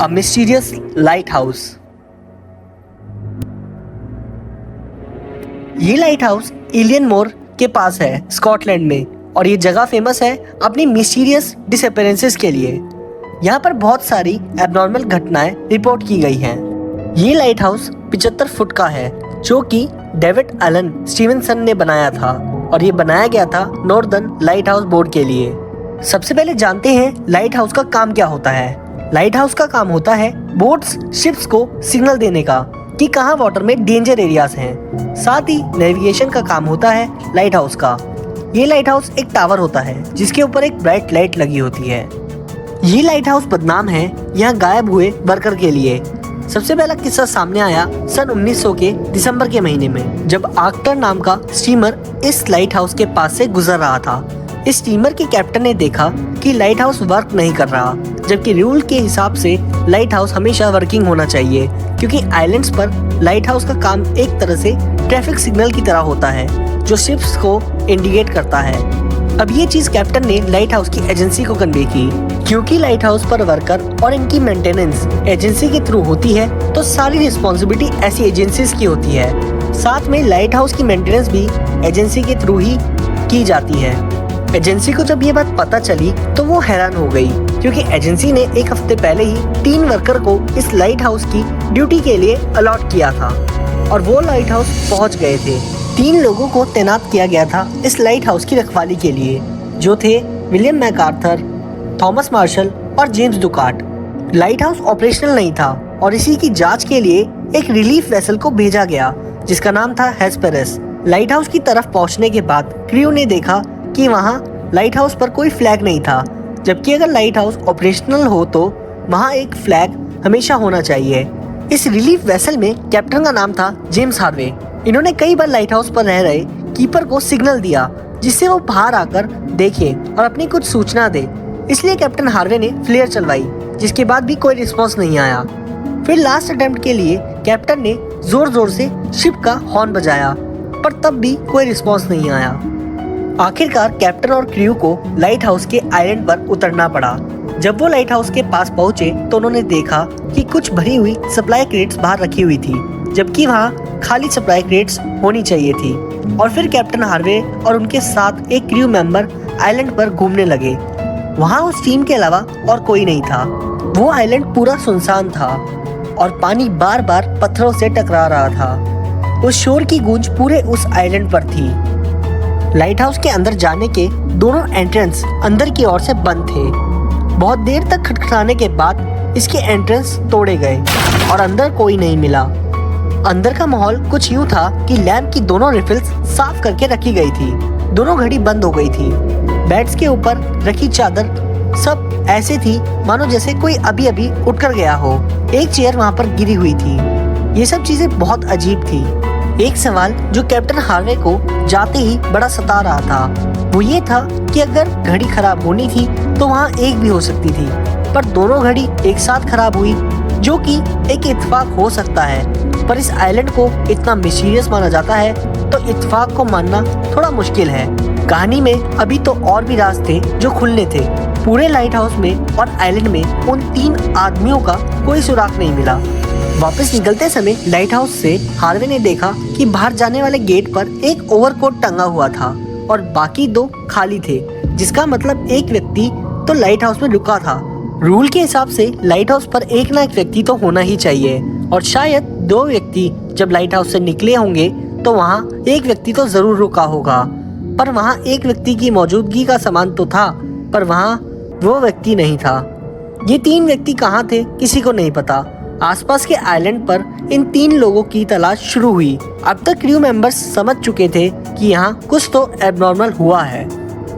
A mysterious lighthouse। ये light house alien मोर के पास है स्कॉटलैंड में, और ये जगह फेमस है अपनी मिस्टीरियस डिसअपीयरेंसेस के लिए। यहाँ पर बहुत सारी एबनॉर्मल घटनाएं रिपोर्ट की गई हैं। ये लाइट हाउस 75 फुट का है, जो कि डेविड एलन स्टीवेंसन ने बनाया था, और ये बनाया गया था नॉर्दर्न लाइट हाउस बोर्ड के लिए। सबसे पहले जानते हैं लाइट हाउस का काम क्या होता है। लाइट हाउस का काम होता है बोट्स शिप्स को सिग्नल देने का कि कहाँ वाटर में डेंजर एरियाज हैं। साथ ही नेविगेशन का काम होता है लाइट हाउस का। ये लाइट हाउस एक टावर होता है जिसके ऊपर एक ब्राइट लाइट लगी होती है। ये लाइट हाउस बदनाम है यहाँ गायब हुए वर्कर के लिए। सबसे पहला किस्सा सामने आया सन 1900 के दिसंबर के महीने में, जब आर्क्टर नाम का स्टीमर इस लाइट हाउस के पास से गुजर रहा था। इस स्टीमर के कैप्टन ने देखा कि लाइट हाउस वर्क नहीं कर रहा, जबकि रूल के हिसाब से लाइट हाउस हमेशा वर्किंग होना चाहिए, क्योंकि आइलैंड्स पर लाइट हाउस का काम एक तरह से ट्रैफिक सिग्नल की तरह होता है जो शिप्स को इंडिकेट करता है। अब ये चीज कैप्टन ने लाइट हाउस की एजेंसी को कन्वे की। क्योंकि लाइट हाउस पर वर्कर और इनकी मेंटेनेंस एजेंसी के थ्रू होती है, तो सारी रिस्पॉन्सिबिलिटी ऐसी एजेंसीज की होती है। साथ में लाइट हाउस की मेंटेनेंस भी एजेंसी के थ्रू ही की जाती है। एजेंसी को जब ये बात पता चली तो वो हैरान हो गई, क्योंकि एजेंसी ने एक हफ्ते पहले ही 3 वर्कर को इस लाइट हाउस की ड्यूटी के लिए अलॉट किया था, और वो लाइट हाउस पहुंच गए थे। 3 लोगों को तैनात किया गया था इस लाइट हाउस की रखवाली के लिए, जो थे विलियम मैकार्थर, थॉमस मार्शल और जेम्स डुकाट। लाइट हाउस ऑपरेशनल नहीं था, और इसी की जांच के लिए एक रिलीफ वेसल को भेजा गया जिसका नाम था हेस्पेरस। लाइट हाउस की तरफ पहुंचने के बाद क्रू ने देखा कि वहाँ लाइट हाउस पर कोई फ्लैग नहीं था, जबकि अगर लाइट हाउस ऑपरेशनल हो तो वहाँ एक फ्लैग हमेशा होना चाहिए। इस रिलीफ वेसल में कैप्टन का नाम था जेम्स हार्वे। इन्होंने कई बार लाइट हाउस पर रह रहे कीपर को सिग्नल दिया जिससे वो बाहर आकर देखे और अपनी कुछ सूचना दे। इसलिए कैप्टन हार्वे ने फ्लेयर चलवाई, जिसके बाद भी कोई रिस्पॉन्स नहीं आया। फिर लास्ट अटेम्प्ट के लिए कैप्टन ने जोर जोर से शिप का हॉर्न बजाया, पर तब भी कोई रिस्पॉन्स नहीं आया। आखिरकार कैप्टन और क्रू को लाइट हाउस के आइलैंड पर उतरना पड़ा। जब वो लाइट हाउस के पास पहुंचे तो उन्होंने देखा कि कुछ भरी हुई सप्लाई क्रेट्स बाहर रखी हुई थी, जबकि वहाँ खाली सप्लाई क्रेट्स होनी चाहिए थी। और फिर कैप्टन हार्वे और उनके साथ एक क्रू मेंबर आइलैंड पर घूमने लगे। वहाँ उस टीम के अलावा और कोई नहीं था। वो आइलैंड पूरा सुनसान था और पानी बार बार पत्थरों से टकरा रहा था। उस शोर की गूंज पूरे उस आइलैंड पर थी। लाइट हाउस के अंदर जाने के दोनों एंट्रेंस अंदर की ओर से बंद थे। बहुत देर तक खटखटाने के बाद इसके एंट्रेंस तोड़े गए और अंदर कोई नहीं मिला। अंदर का माहौल कुछ यूं था कि लैंप की दोनों रिफिल्स साफ करके रखी गई थी। दोनों घड़ी बंद हो गई थी। बेड्स के ऊपर रखी चादर सब ऐसे थी मानो जैसे कोई अभी अभी उठकर गया हो। एक चेयर वहाँ पर गिरी हुई थी। ये सब चीजें बहुत अजीब थी। एक सवाल जो कैप्टन हार्वे को जाते ही बड़ा सता रहा था, वो ये था कि अगर घड़ी खराब होनी थी तो वहाँ एक भी हो सकती थी, पर दोनों घड़ी एक साथ खराब हुई, जो कि एक इत्तेफाक हो सकता है। पर इस आइलैंड को इतना मिस्टीरियस माना जाता है, तो इत्तेफाक को मानना थोड़ा मुश्किल है। कहानी में अभी तो और भी राज थे जो खुलने थे। पूरे लाइट हाउस में और आइलैंड में उन 3 आदमियों का कोई सुराग नहीं मिला। वापस निकलते समय लाइट हाउस से हार्वे ने देखा कि बाहर जाने वाले गेट पर एक ओवरकोट टंगा हुआ था और बाकी 2 खाली थे, जिसका मतलब एक व्यक्ति तो लाइट हाउस में रुका था। रूल के हिसाब से लाइट हाउस पर एक ना एक व्यक्ति तो होना ही चाहिए, और शायद 2 व्यक्ति जब लाइट हाउस से निकले होंगे तो वहाँ एक व्यक्ति तो जरूर रुका होगा। पर वहाँ एक व्यक्ति की मौजूदगी का सामान तो था, पर वहाँ वो व्यक्ति नहीं था। ये 3 व्यक्ति कहाँ थे किसी को नहीं पता। आसपास के आइलैंड पर इन 3 लोगों की तलाश शुरू हुई। अब तक क्रू मेंबर्स समझ चुके थे कि यहाँ कुछ तो एबनॉर्मल हुआ है।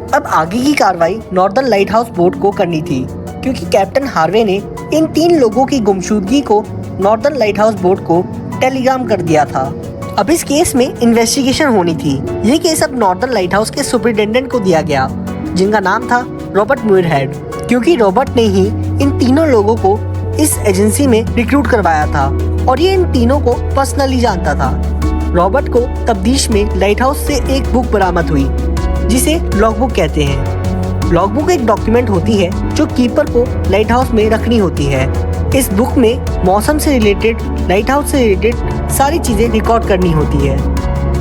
अब आगे की कार्रवाई नॉर्दर्न लाइट हाउस बोर्ड को करनी थी, क्योंकि कैप्टन हार्वे ने इन 3 लोगों की गुमशुदगी को नॉर्दर्न लाइट हाउस बोर्ड को टेलीग्राम कर दिया था। अब इस केस में इन्वेस्टिगेशन होनी थी। ये केस अब नॉर्दर्न लाइट हाउस के सुपरिटेंडेंट को दिया गया, जिनका नाम था रॉबर्ट म्यूरहेड, क्योंकि रॉबर्ट ने ही इन तीनों लोगों को इस एजेंसी में रिक्रूट करवाया था और ये इन तीनों को पर्सनली जानता था। रॉबर्ट को तब्दीश में लाइट हाउस से एक बुक बरामद हुई जिसे लॉगबुक कहते हैं। लॉगबुक एक डॉक्यूमेंट होती है जो कीपर को लाइट हाउस में रखनी होती है। इस बुक में मौसम से रिलेटेड, लाइट हाउस से रिलेटेड सारी चीजें रिकॉर्ड करनी होती है।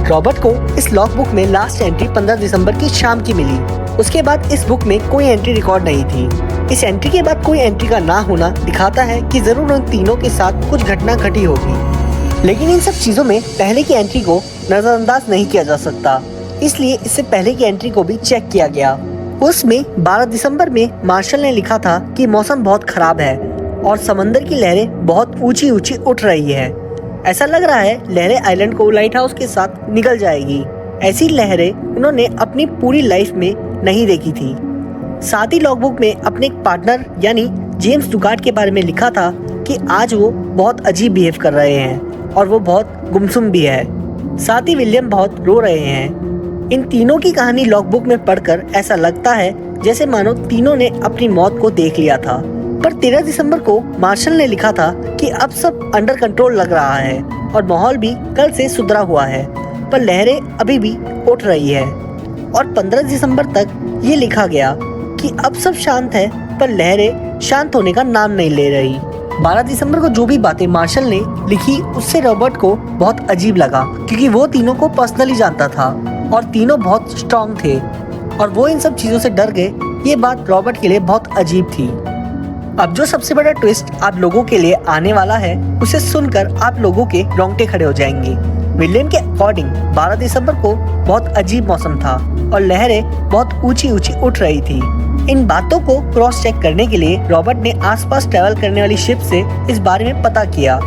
रॉबर्ट को इस लॉग बुक में लास्ट एंट्री 15 दिसंबर की शाम की मिली। उसके बाद इस बुक में कोई एंट्री रिकॉर्ड नहीं थी। इस एंट्री के बाद कोई एंट्री का ना होना दिखाता है कि जरूर उन तीनों के साथ कुछ घटना घटी होगी। लेकिन इन सब चीजों में पहले की एंट्री को नजरअंदाज नहीं किया जा सकता, इसलिए इससे पहले की एंट्री को भी चेक किया गया। उसमें 12 दिसंबर में मार्शल ने लिखा था कि मौसम बहुत खराब है और समंदर की लहरें बहुत ऊंची ऊंची उठ रही है। ऐसा लग रहा है लहरें आइलैंड को लाइट हाउस के साथ निगल जाएगी। ऐसी लहरें उन्होंने अपनी पूरी लाइफ में नहीं देखी थी। साथ ही लॉगबुक में अपने एक पार्टनर यानी जेम्स डुगार्ट के बारे में लिखा था कि आज वो बहुत अजीब बिहेव कर रहे हैं और वो बहुत गुमसुम भी है। साथ ही विलियम बहुत रो रहे हैं। इन तीनों की कहानी लॉगबुक में पढ़कर ऐसा लगता है जैसे मानो तीनों ने अपनी मौत को देख लिया था। पर 13 दिसंबर को मार्शल ने लिखा था कि अब सब अंडर कंट्रोल लग रहा है और माहौल भी कल से सुधरा हुआ है, पर लहरें अभी भी उठ रही है। और 15 दिसंबर तक ये लिखा गया कि अब सब शांत है, पर लहरें शांत होने का नाम नहीं ले रही। 12 दिसंबर को जो भी बातें मार्शल ने लिखी उससे रॉबर्ट को बहुत अजीब लगा, क्योंकि वो तीनों को पर्सनली जानता था और तीनों बहुत स्ट्रॉन्ग थे और वो इन सब चीजों से डर गए। ये बात रॉबर्ट के लिए बहुत अजीब थी। अब जो सबसे बड़ा ट्विस्ट आप लोगों के लिए आने वाला है, उसे सुनकर आप लोगों के रोंगटे खड़े हो जाएंगे। विलियम के अकॉर्डिंग 12 दिसंबर को बहुत अजीब मौसम था और लहरें बहुत ऊंची ऊंची उठ रही थी। इन बातों को क्रॉस चेक करने के लिए रॉबर्ट ने आसपास ट्रैवल करने वाली शिप से इस बारे में पता किया,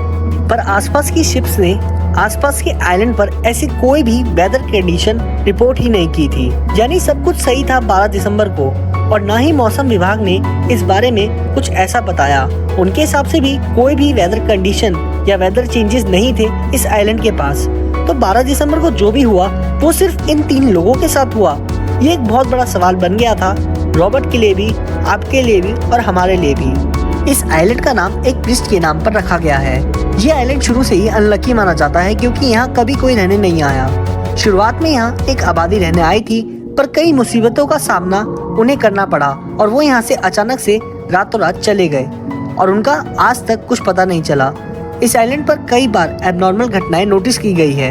पर आसपास की शिप्स ने आसपास के आइलैंड पर ऐसी कोई भी वेदर कंडीशन रिपोर्ट ही नहीं की थी। यानी सब कुछ सही था 12 दिसंबर को, और ना ही मौसम विभाग ने इस बारे में कुछ ऐसा बताया। उनके हिसाब से भी कोई भी वेदर कंडीशन या वेदर चेंजेस नहीं थे इस आइलैंड के पास। तो 12 दिसंबर को जो भी हुआ वो सिर्फ इन 3 लोगों के साथ हुआ। ये एक बहुत बड़ा सवाल बन गया था रॉबर्ट के लिए भी, आपके लिए भी और हमारे लिए भी। इस आइलैंड का नाम एक प्रिस्ट के नाम पर रखा गया है। ये आइलैंड शुरू से ही अनलकी माना जाता है, क्योंकि यहाँ कभी कोई रहने नहीं आया। शुरुआत में यहाँ एक आबादी रहने आई थी, पर कई मुसीबतों का सामना उन्हें करना पड़ा और वो यहाँ से अचानक से रातों रात चले गए और उनका आज तक कुछ पता नहीं चला। इस आइलैंड पर कई बार एबनॉर्मल घटनाएं नोटिस की गई है।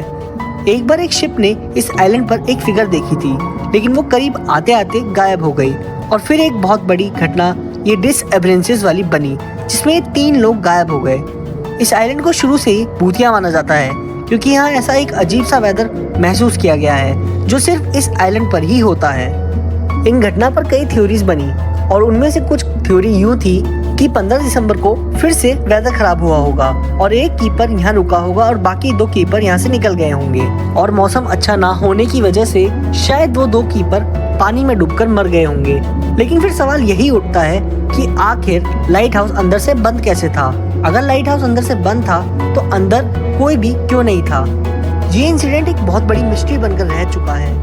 एक बार एक शिप ने इस आइलैंड पर एक फिगर देखी थी, लेकिन वो करीब आते आते गायब हो गई। और फिर एक बहुत बड़ी घटना ये डिसअपियरेंसेस वाली बनी, जिसमें 3 लोग गायब हो गए। इस आइलैंड को शुरू से ही भूतिया माना जाता है, क्योंकि यहाँ ऐसा एक अजीब सा वेदर महसूस किया गया है जो सिर्फ इस आइलैंड पर ही होता है। इन घटना पर कई थ्योरीज बनी और उनमें से कुछ थ्योरी यूँ थी कि 15 दिसंबर को फिर से वेदर खराब हुआ होगा और एक कीपर यहाँ रुका होगा और बाकी 2 कीपर यहाँ से निकल गए होंगे, और मौसम अच्छा ना होने की वजह से शायद वो 2 कीपर पानी में डूबकर मर गए होंगे। लेकिन फिर सवाल यही उठता है कि आखिर लाइट हाउस अंदर से बंद कैसे था? अगर लाइट हाउस अंदर से बंद था तो अंदर कोई भी क्यों नहीं था? ये इंसिडेंट एक बहुत बड़ी मिस्ट्री बनकर रह चुका है।